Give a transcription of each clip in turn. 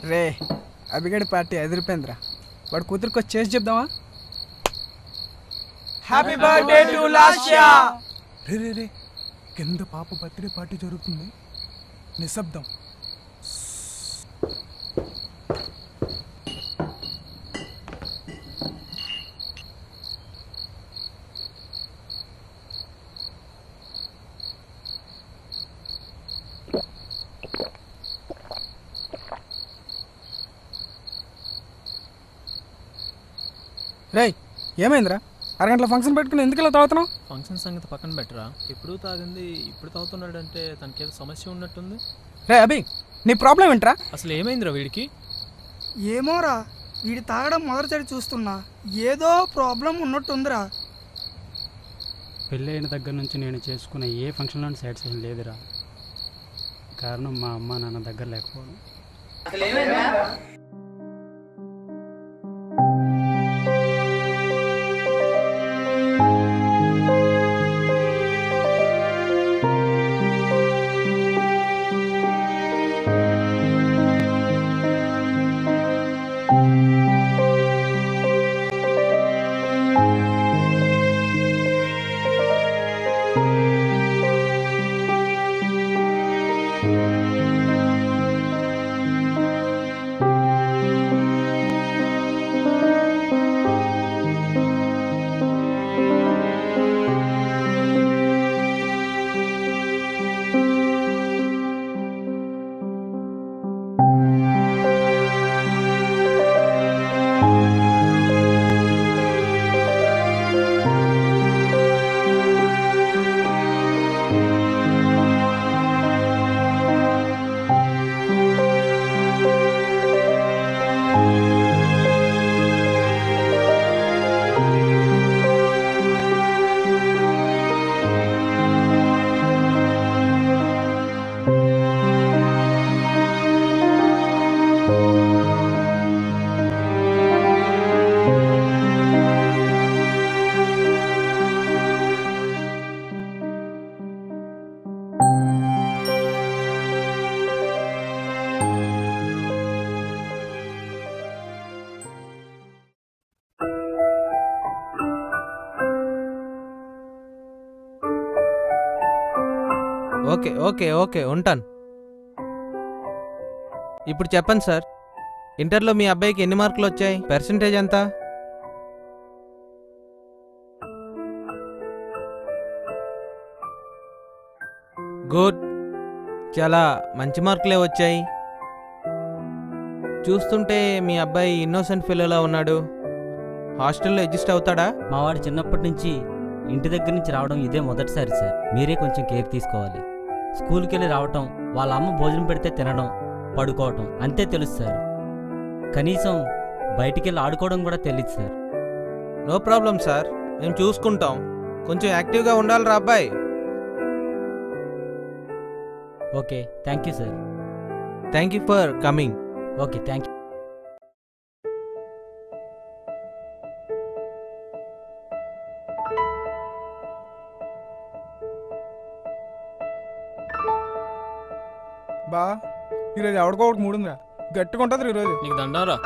రే అభిగడి party ఎదిరిపోయిందిరా. వాడు కూతురికి వచ్చి చేసి చెప్దామా? Happy birthday to Lasya. రే రే రే కింద పాప బర్త్డే పార్టీ జరుగుతుంది, నిశ్శబ్దం. రేయ్ ఏమైందిరా? అరగంటల ఫంక్షన్ పెట్టుకుని ఎందుకు ఇలా తాగుతున్నావు? ఫంక్షన్ సంగతి పక్కన పెట్టరా, ఎప్పుడు తాగింది ఇప్పుడు తాగుతున్నాడు అంటే తనకేదో సమస్య ఉన్నట్టుంది. రే అభి, నీ ప్రాబ్లం ఏంట్రా? అసలు ఏమైందిరా వీడికి? ఏమోరా, వీడి తాగడం మొదటిసారి చూస్తున్నా, ఏదో ప్రాబ్లం ఉన్నట్టుందిరా. పెళ్ళైన దగ్గర నుంచి నేను చేసుకునే ఏ ఫంక్షన్లోని సాటిస్ఫాక్షన్ లేదురా. కారణం మా అమ్మ నాన్న దగ్గర లేకపోవడం. ఓకే ఓకే ఓకే ఉంటాను. ఇప్పుడు చెప్పండి సార్, ఇంటర్లో మీ అబ్బాయికి ఎన్ని మార్కులు వచ్చాయి? పర్సంటేజ్ ఎంత? గుడ్, చాలా మంచి మార్కులే వచ్చాయి. చూస్తుంటే మీ అబ్బాయి ఇన్నోసెంట్ ఫెలోలా ఉన్నాడు. హాస్టల్లో అడ్జస్ట్ అవుతాడా? మా వాడు చిన్నప్పటి నుంచి ఇంటి దగ్గర నుంచి రావడం ఇదే మొదటిసారి సార్. మీరే కొంచెం కేర్ తీసుకోవాలి. స్కూల్కి వెళ్ళి రావటం, వాళ్ళ అమ్మ భోజనం పెడితే తినడం, పడుకోవటం అంతే తెలుసు సార్. కనీసం బయటికి వెళ్ళి ఆడుకోవడం కూడా తెలియదు సార్. నో ప్రాబ్లం సార్, మేము చూసుకుంటాం. కొంచెం యాక్టివ్గా ఉండాలిరా అబ్బాయి. Okay, thank you sir. Thank you for coming. Okay, thank you. బా ఈరోజు ఎవడికోడికి మూడుందిరా, గట్టిగా ఉంటుంది ఈరోజు. నీకు దండారా.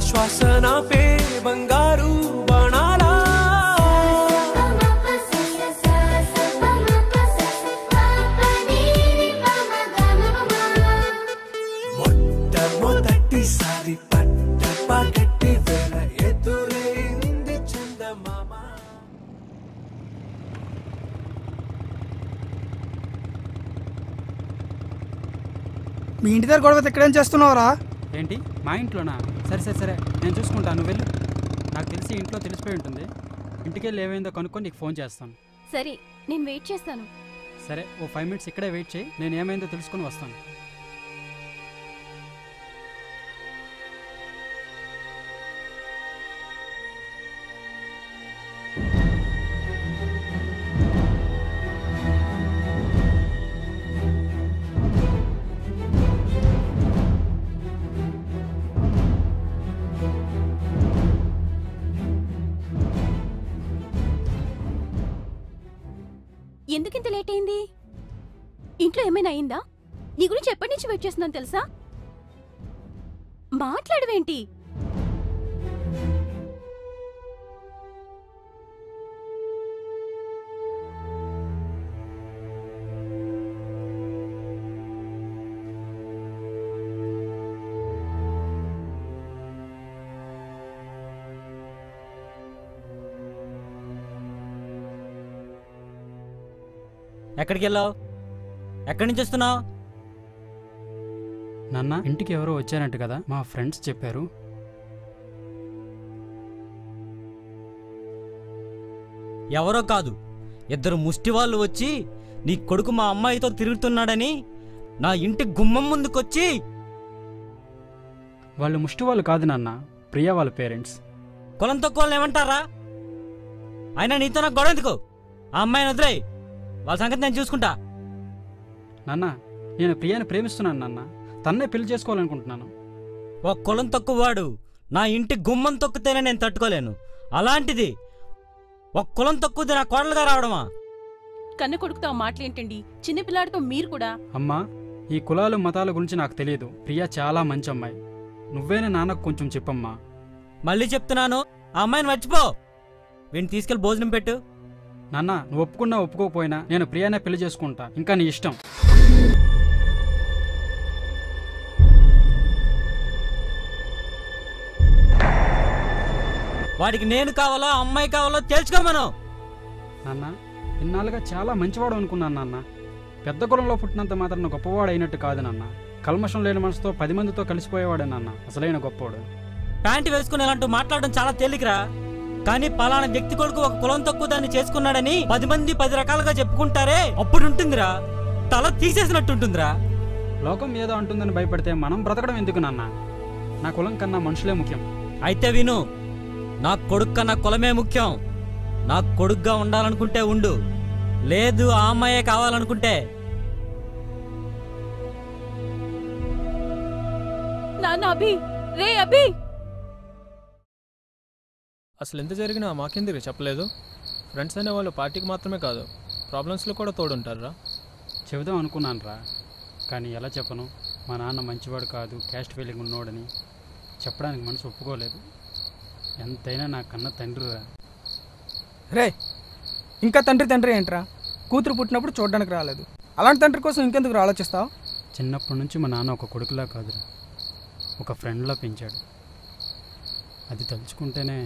శ్వాసన పే బంగారు బాణాలా మొట్టమొదటిసారి పట్ట పగట్టి వేళ ఎదురైంది చందమామ. మీ ఇంటి దగ్గర గొడవ ఎక్కడేం చేస్తున్నావురా? ఏంటి మా ఇంట్లోనా? సరే సరే సరే నేను చూసుకుంటాను, నువ్వు వెళ్ళు. నాకు తెలిసి ఇంట్లో తెలిసిపోయి ఉంటుంది. ఇంటికి వెళ్ళి ఏమైందో కనుక్కొని నీకు ఫోన్ చేస్తాను. సరే నేను వెయిట్ చేస్తాను. సరే ఓ 5 minutes ఇక్కడే వెయిట్ చేయి, నేను ఏమైందో తెలుసుకొని వస్తాను. ఎందుకింత లేట్ అయింది? ఇంట్లో ఏమైనా అయిందా? నీ గురించి ఎప్పటి నుంచి వెయిట్ చేస్తున్నాను తెలుసా? మాట్లాడవేంటి? ఎక్కడికి వెళ్ళావు? ఎక్కడి నుంచి వస్తున్నావు? నాన్న ఇంటికి ఎవరో వచ్చారంట కదా, మా ఫ్రెండ్స్ చెప్పారు. ఎవరో కాదు, ఇద్దరు ముష్టి వాళ్ళు వచ్చి నీ కొడుకు మా అమ్మాయితో తిరుగుతున్నాడని నా ఇంటి గుమ్మం ముందుకొచ్చి. వాళ్ళు ముష్టి వాళ్ళు కాదు నాన్న, ప్రియా వాళ్ళ పేరెంట్స్. కులం తక్కువ వాళ్ళని ఏమంటారా? అయినా నీతో నాకు గొడవ ఎందుకు? ఆ అమ్మాయిని వదిలేయ్, వాళ్ళ సంగతి నేను చూసుకుంటా. నాన్న నేను ప్రియాని ప్రేమిస్తున్నాను నాన్న, తన్నే పెళ్లి చేసుకోవాలనుకుంటున్నాను. ఒక కులం తక్కువ వాడు నా ఇంటి గుమ్మం తొక్కితేనే నేను తట్టుకోలేను. అలాంటిది ఒక కులం తక్కువది నా కోడలుగా రావడమా? కన్న కొడుకుతో మాటలేంటండి? చిన్నపిల్లాడితో మీరు కూడా. అమ్మా ఈ కులాలు మతాల గురించి నాకు తెలియదు. ప్రియా చాలా మంచి అమ్మాయి, నువ్వేనే నాన్నకు కొంచెం చెప్పమ్మా. మళ్ళీ చెప్తున్నాను, ఆ అమ్మాయిని మర్చిపో. వీడిని తీసుకెళ్లి భోజనం పెట్టు. నాన్న నువ్వు ఒప్పుకున్నా ఒప్పుకోకపోయినా నేను ప్రియానే పెళ్లి చేసుకుంటా, ఇంకా నీ ఇష్టం. వాడికి నేను కావాలో అమ్మాయి కావాలో తేల్చుకోమను. నాన్న ఇన్నాళ్ళుగా చాలా మంచివాడు అనుకున్నాను నాన్న. పెద్ద కులంలో పుట్టినంత మాత్రం గొప్పవాడు అయినట్టు కాదు నాన్న. కల్మషం లేని మనసుతో 10 మందితో కలిసిపోయేవాడే నాన్న అసలైన గొప్పవాడు. ప్యాంటు వేసుకుని ఇలాంటి మాట్లాడడం చాలా తేలికరా, కానీ పలానా వ్యక్తి కొడుకు ఒక కులం తక్కువ దాన్ని చేసుకున్నాడని 10 మంది 10 రకాలుగా చెప్పుకుంటారే, అప్పుడు ఉంటుందిరా, తల తీసేసినట్టుంటుందిరా. లోకం ఏదో అంటుందని భయపడితే మనం బ్రతకడం ఎందుకు నాన్న? నా కులం కన్నా మనుషులే ముఖ్యం. అయితే విను, నా కొడుకు కన్నా కులమే ముఖ్యం. నా కొడుకుగా ఉండాలనుకుంటే ఉండు, లేదు ఆ అమ్మాయే కావాలనుకుంటే. నాన్న అభి, రే అభి. అసలు ఎంత జరిగినా మాకెందుకు చెప్పలేదు? ఫ్రెండ్స్ అనే వాళ్ళు పార్టీకి మాత్రమే కాదు, ప్రాబ్లమ్స్లో కూడా తోడుంటారా? చెబుదాం అనుకున్నాను రా, కానీ ఎలా చెప్పను? మా నాన్న మంచివాడు కాదు, క్యాస్ట్ ఫీలింగ్ ఉన్నోడని చెప్పడానికి మనసు ఒప్పుకోలేదు. ఎంతైనా నా కన్న తండ్రి రా. రే ఇంకా తండ్రి ఏంట్రా? కూతురు పుట్టినప్పుడు చూడడానికి రాలేదు, అలాంటి తండ్రి కోసం ఇంకెందుకు ఆలోచిస్తావు? చిన్నప్పటి నుంచి మా నాన్న ఒక కొడుకులా కాదురా, ఒక ఫ్రెండ్లా పెంచాడు. అది తలుచుకుంటేనే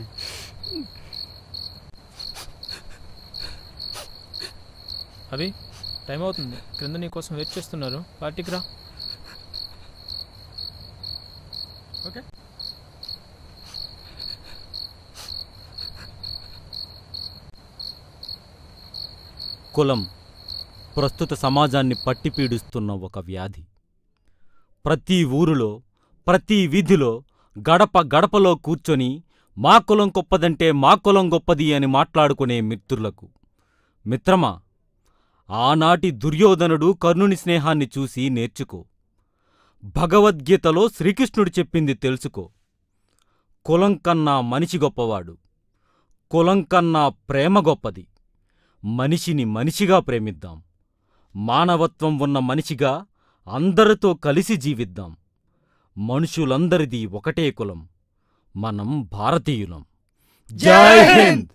అవి టైం అవుతుంది, క్రింద నీ కోసం వెయిట్ చేస్తున్నారు, పార్టీకి రా. ఓకే. కులం ప్రస్తుత సమాజాన్ని పట్టిపీడిస్తున్న ఒక వ్యాధి. ప్రతి ఊరులో, ప్రతి వీధిలో, గడప గడపలో కూర్చొని మా కులం గొప్పదంటే మా కులం గొప్పది అని మాట్లాడుకునే మిత్రులకు, మిత్రమా, ఆనాటి దుర్యోధనుడు కర్ణుని స్నేహాన్ని చూసి నేర్చుకో. భగవద్గీతలో శ్రీకృష్ణుడు చెప్పింది తెలుసుకో. కులం కన్నా మనిషి గొప్పవాడు, కులం కన్నా ప్రేమ గొప్పది. మనిషిని మనిషిగా ప్రేమిద్దాం. మానవత్వం ఉన్న మనిషిగా అందరితో కలిసి జీవిద్దాం. మనుషులందరిది ఒకటే కులం, మనం భారతీయులం. జై హింద్.